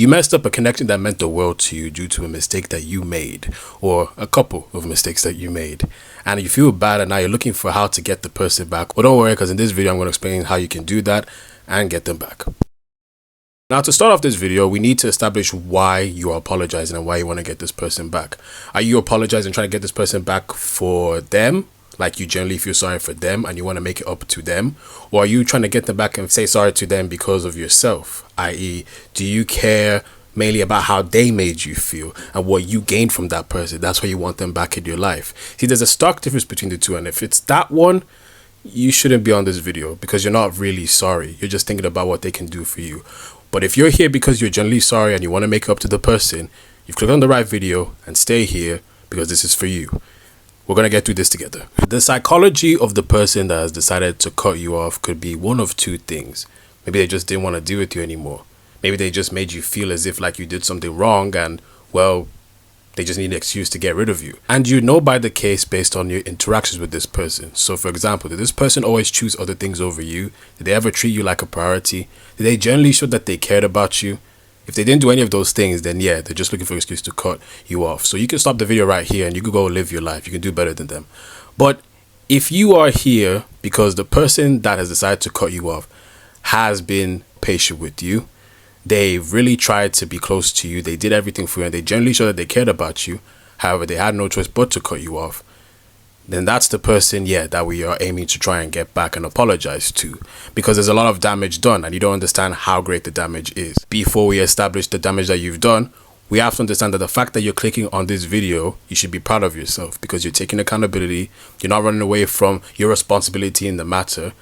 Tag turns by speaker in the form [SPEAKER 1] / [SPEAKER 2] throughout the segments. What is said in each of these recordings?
[SPEAKER 1] You messed up a connection that meant the world to you due to a mistake that you made, or a couple of mistakes that you made, and you feel bad and now you're looking for how to get the person back. Well, don't worry, because in this video I'm going to explain how you can do that and get them back. Now, to start off this video, we need to establish why you are apologizing and why you want to get this person back. Are you apologizing trying to get this person back for them? Like you generally feel sorry for them and you want to make it up to them? Or are you trying to get them back and say sorry to them because of yourself? I.e., do you care mainly about how they made you feel and what you gained from that person? That's why you want them back in your life. See, there's a stark difference between the two, and if it's that one, you shouldn't be on this video because you're not really sorry. You're just thinking about what they can do for you. But if you're here because you're genuinely sorry and you want to make it up to the person, you've clicked on the right video, and stay here because this is for you. We're going to get through this together. The psychology of the person that has decided to cut you off could be one of two things. Maybe they just didn't want to deal with you anymore. Maybe they just made you feel as if like you did something wrong and, well, they just need an excuse to get rid of you. And you know by the case based on your interactions with this person. So for example, did this person always choose other things over you? Did they ever treat you like a priority? Did they generally show that they cared about you? If they didn't do any of those things, then yeah, they're just looking for an excuse to cut you off. So you can stop the video right here and you can go live your life. You can do better than them. But if you are here because the person that has decided to cut you off has been patient with you, they really tried to be close to you, they did everything for you, and they generally showed that they cared about you, however, they had no choice but to cut you off, then that's the person, yeah, that we are aiming to try and get back and apologize to. Because there's a lot of damage done and you don't understand how great the damage is. Before we establish the damage that you've done, we have to understand that the fact that you're clicking on this video, you should be proud of yourself because you're taking accountability, you're not running away from your responsibility in the matter,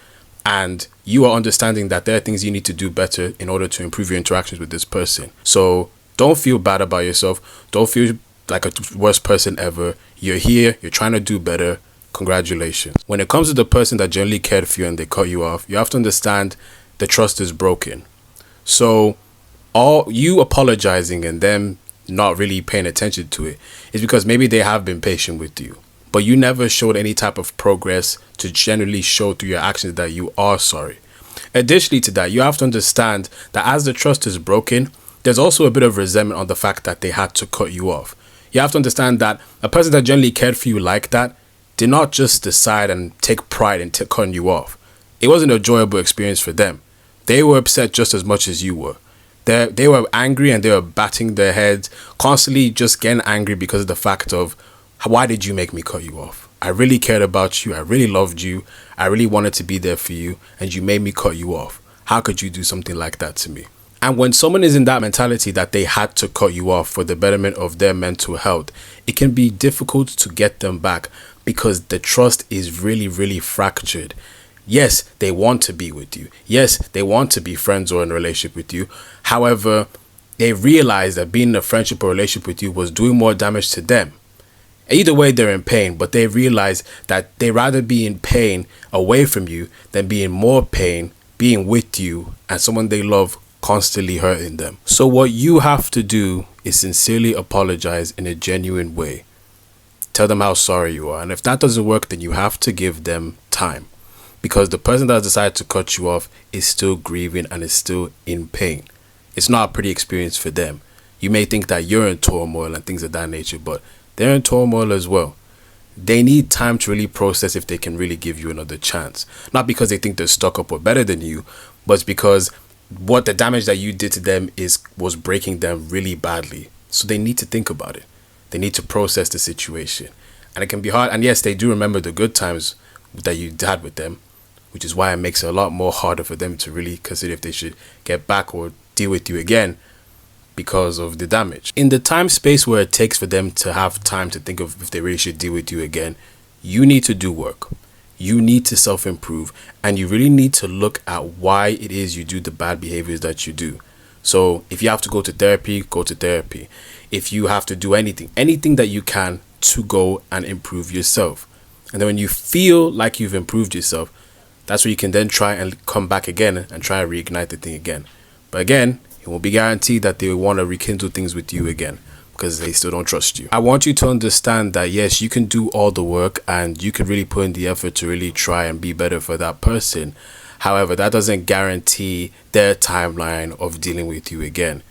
[SPEAKER 1] and you are understanding that there are things you need to do better in order to improve your interactions with this person. So don't feel bad about yourself. Don't feel like a worst person ever. You're here. You're trying to do better. Congratulations. When it comes to the person that generally cared for you and they cut you off, you have to understand the trust is broken. So all you apologizing and them not really paying attention to it is because maybe they have been patient with you, but you never showed any type of progress to generally show through your actions that you are sorry. Additionally to that, you have to understand that as the trust is broken, there's also a bit of resentment on the fact that they had to cut you off. You have to understand that a person that generally cared for you like that did not just decide and take pride in cutting you off. It wasn't an enjoyable experience for them. They were upset just as much as you were. They were angry and they were batting their heads, constantly just getting angry because of the fact of, why did you make me cut you off? I really cared about you. I really loved you. I really wanted to be there for you, and you made me cut you off. How could you do something like that to me? And when someone is in that mentality that they had to cut you off for the betterment of their mental health, it can be difficult to get them back because the trust is really, really fractured. Yes, they want to be with you. Yes, they want to be friends or in a relationship with you. However, they realize that being in a friendship or relationship with you was doing more damage to them. Either way, they're in pain, but they realize that they rather be in pain away from you than be in more pain being with you and someone they love constantly hurting them. So what you have to do is sincerely apologize in a genuine way. Tell them how sorry you are. And if that doesn't work, then you have to give them time. Because the person that has decided to cut you off is still grieving and is still in pain. It's not a pretty experience for them. You may think that you're in turmoil and things of that nature, but they're in turmoil as well. They need time to really process if they can really give you another chance. Not because they think they're stuck up or better than you, but it's because what the damage that you did to them was breaking them really badly. So they need to think about it. They need to process the situation. And it can be hard. And yes, they do remember the good times that you had with them, which is why it makes it a lot more harder for them to really consider if they should get back or deal with you again, because of the damage. In the time space where it takes for them to have time to think of if they really should deal with you again, you need to do work. You need to self-improve, and you really need to look at why it is you do the bad behaviors that you do. So if you have to go to therapy, go to therapy. If you have to do anything that you can to go and improve yourself. And then when you feel like you've improved yourself, that's where you can then try and come back again and try and reignite the thing again. But again, it won't be guaranteed that they will want to rekindle things with you again because they still don't trust you. I want you to understand that yes, you can do all the work and you can really put in the effort to really try and be better for that person. However, that doesn't guarantee their timeline of dealing with you again.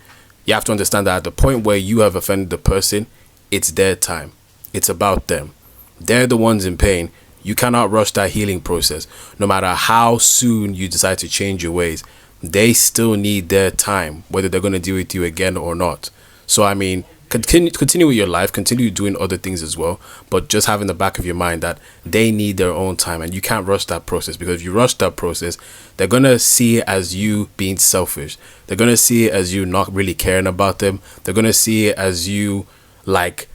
[SPEAKER 1] You have to understand that at the point where you have offended the person, it's their time. It's about them. They're the ones in pain. You cannot rush that healing process. No matter how soon you decide to change your ways, they still need their time, whether they're going to deal with you again or not. So, I mean, continue with your life, continue doing other things as well, but just have in the back of your mind that they need their own time, and you can't rush that process, because if you rush that process, they're going to see it as you being selfish. They're going to see it as you not really caring about them. They're going to see it as you like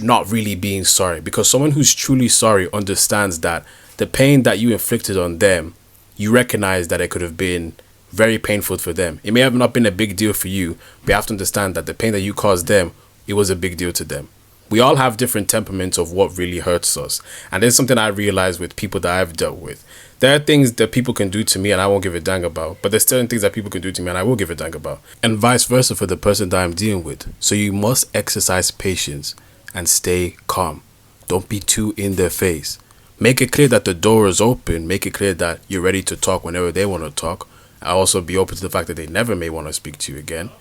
[SPEAKER 1] not really being sorry, because someone who's truly sorry understands that the pain that you inflicted on them, you recognize that it could have been very painful for them. It may have not been a big deal for you, but you have to understand that the pain that you caused them, it was a big deal to them. We all have different temperaments of what really hurts us. And there's something I realized with people that I've dealt with. There are things that people can do to me and I won't give a dang about, but there's certain things that people can do to me and I will give a dang about. And vice versa for the person that I'm dealing with. So you must exercise patience and stay calm. Don't be too in their face. Make it clear that the door is open. Make it clear that you're ready to talk whenever they want to talk. I'll also be open to the fact that they never may want to speak to you again.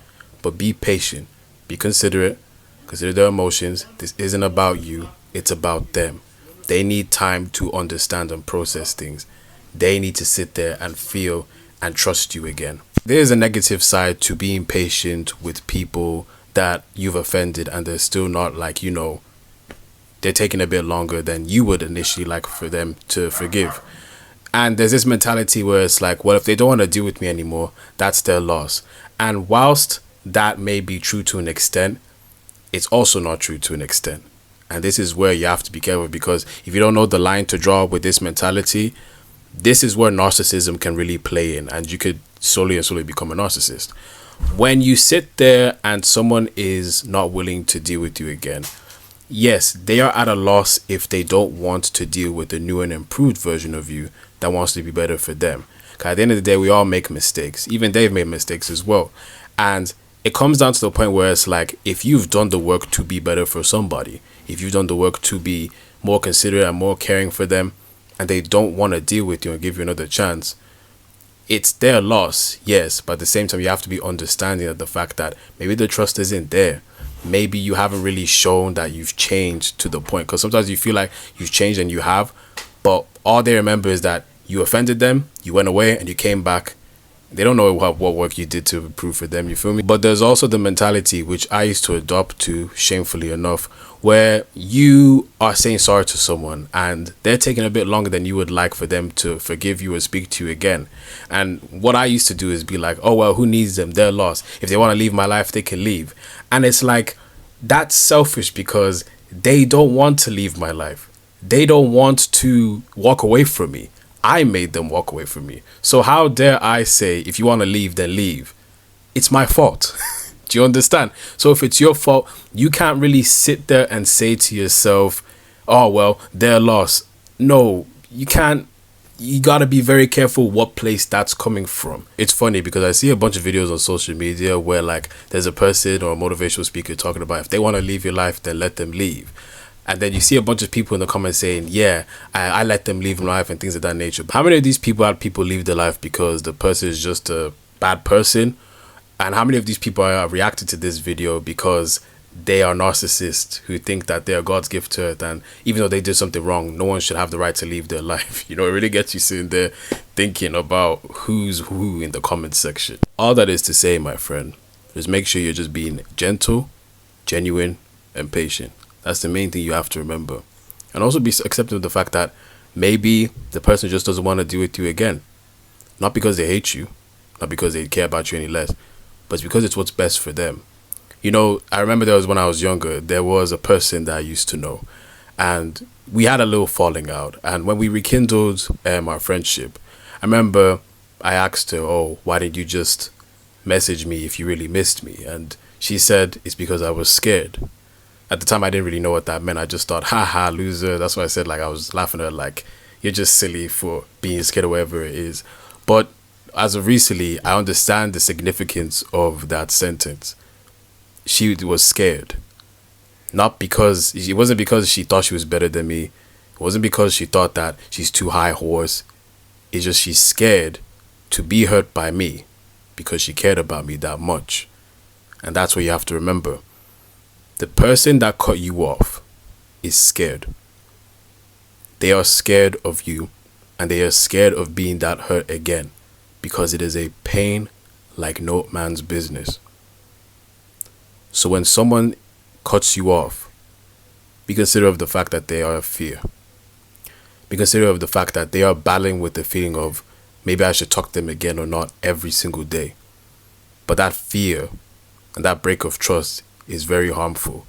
[SPEAKER 1] But be patient. Be considerate. Consider their emotions. This isn't about you. It's about them. They need time to understand and process things. They need to sit there and feel and trust you again. There's a negative side to being patient with people that you've offended, and they're still not like, they're taking a bit longer than you would initially like for them to forgive. And there's this mentality where it's like, well, if they don't want to deal with me anymore, that's their loss. And whilst that may be true to an extent, it's also not true to an extent. And this is where you have to be careful, because if you don't know the line to draw with this mentality, this is where narcissism can really play in, and you could slowly become a narcissist. When you sit there and someone is not willing to deal with you again, yes, they are at a loss if they don't want to deal with the new and improved version of you that wants to be better for them. Because at the end of the day, we all make mistakes. Even they've made mistakes as well. And it comes down to the point where it's like, if you've done the work to be better for somebody, if you've done the work to be more considerate and more caring for them, and they don't want to deal with you and give you another chance, it's their loss, yes, but at the same time, you have to be understanding of the fact that maybe the trust isn't there. Maybe you haven't really shown that you've changed to the point, because sometimes you feel like you've changed and you have, but all they remember is that you offended them, you went away, and you came back. They don't know what work you did to improve for them, you feel me? But there's also the mentality, which I used to adopt to, shamefully enough, where you are saying sorry to someone and they're taking a bit longer than you would like for them to forgive you or speak to you again. And what I used to do is be like, oh, well, who needs them? They're lost. If they want to leave my life, they can leave. And it's like, that's selfish, because they don't want to leave my life. They don't want to walk away from me. I made them walk away from me. So how dare I say, if you want to leave, then leave? It's my fault. Do you understand? So if it's your fault, you can't really sit there and say to yourself, oh, well, they're lost. No, you can't. You got to be very careful what place that's coming from. It's funny because I see a bunch of videos on social media where like there's a person or a motivational speaker talking about if they want to leave your life, then let them leave. And then you see a bunch of people in the comments saying, yeah, I let them leave my life and things of that nature. But how many of these people had people leave their life because the person is just a bad person? And how many of these people are reacting to this video because they are narcissists who think that they are God's gift to earth, and even though they did something wrong, no one should have the right to leave their life? It really gets you sitting there thinking about who's who in the comment section. All that is to say, my friend, is make sure you're just being gentle, genuine, and patient. That's the main thing you have to remember. And also be accepting of the fact that maybe the person just doesn't want to deal with you again. Not because they hate you, not because they care about you any less, but it's because it's what's best for them. I remember there was when I was younger, there was a person that I used to know, and we had a little falling out. And when we rekindled our friendship, I remember I asked her, oh, why didn't you just message me if you really missed me? And she said, it's because I was scared. At the time, I didn't really know what that meant. I just thought, haha, loser. That's why I said, I was laughing at her, like, you're just silly for being scared or whatever it is. But as of recently, I understand the significance of that sentence. She was scared. It wasn't because she thought she was better than me. It wasn't because she thought that she's too high horse. It's just she's scared to be hurt by me because she cared about me that much. And that's what you have to remember. The person that cut you off is scared. They are scared of you, and they are scared of being that hurt again, because it is a pain like no man's business. So when someone cuts you off, be considerate of the fact that they are a fear. Be considerate of the fact that they are battling with the feeling of maybe I should talk to them again or not every single day. But that fear and that break of trust is very harmful.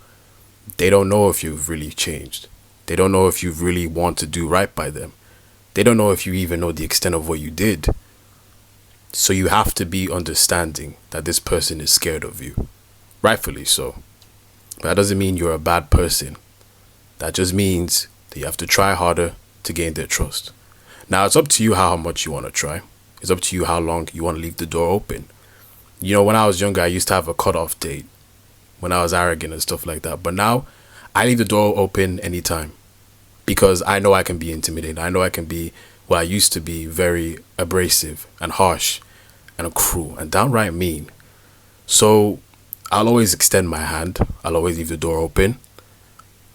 [SPEAKER 1] They don't know if you've really changed. They don't know if you really want to do right by them. They don't know if you even know the extent of what you did. So you have to be understanding that this person is scared of you. Rightfully so. But that doesn't mean you're a bad person. That just means that you have to try harder to gain their trust. Now, it's up to you how much you want to try. It's up to you how long you want to leave the door open. You know, when I was younger, I used to have a cutoff date when I was arrogant and stuff like that. But now, I leave the door open anytime because I know I can be intimidating. I know I can be, well, I used to be very abrasive and harsh and cruel and downright mean. So I'll always extend my hand. I'll always leave the door open.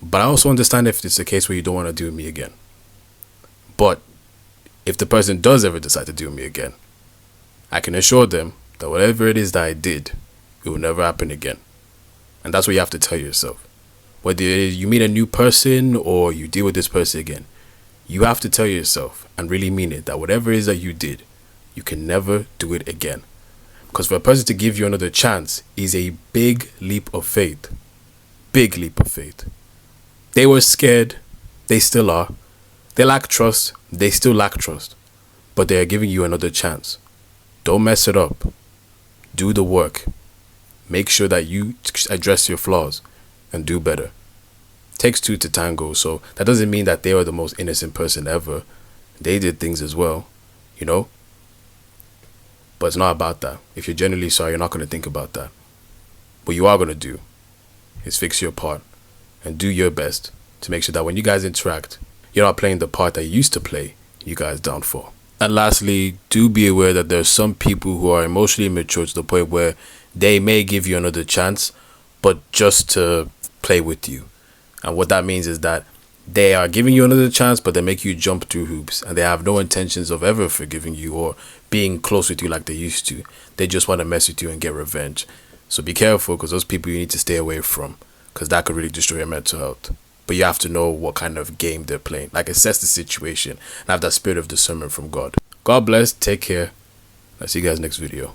[SPEAKER 1] But I also understand if it's a case where you don't want to deal with me again. But if the person does ever decide to deal with me again, I can assure them that whatever it is that I did, it will never happen again. And that's what you have to tell yourself. Whether you meet a new person or you deal with this person again, you have to tell yourself and really mean it that whatever it is that you did, you can never do it again. Because for a person to give you another chance is a big leap of faith. Big leap of faith. They were scared. They still are. They lack trust. They still lack trust. But they are giving you another chance. Don't mess it up. Do the work. Make sure that you address your flaws and do better. It takes two to tango, so that doesn't mean that they were the most innocent person ever. They did things as well, you know? But it's not about that. If you're genuinely sorry, you're not going to think about that. What you are going to do is fix your part and do your best to make sure that when you guys interact, you're not playing the part that you used to play you guys down for. And lastly, do be aware that there's some people who are emotionally immature to the point where they may give you another chance, but just to play with you. And what that means is that they are giving you another chance, but they make you jump through hoops, and they have no intentions of ever forgiving you or being close with you like they used to. They just want to mess with you and get revenge. So be careful, because those people you need to stay away from, because that could really destroy your mental health. But you have to know what kind of game they're playing. Like, assess the situation and have that spirit of discernment from God. God bless. Take care. I'll see you guys next video.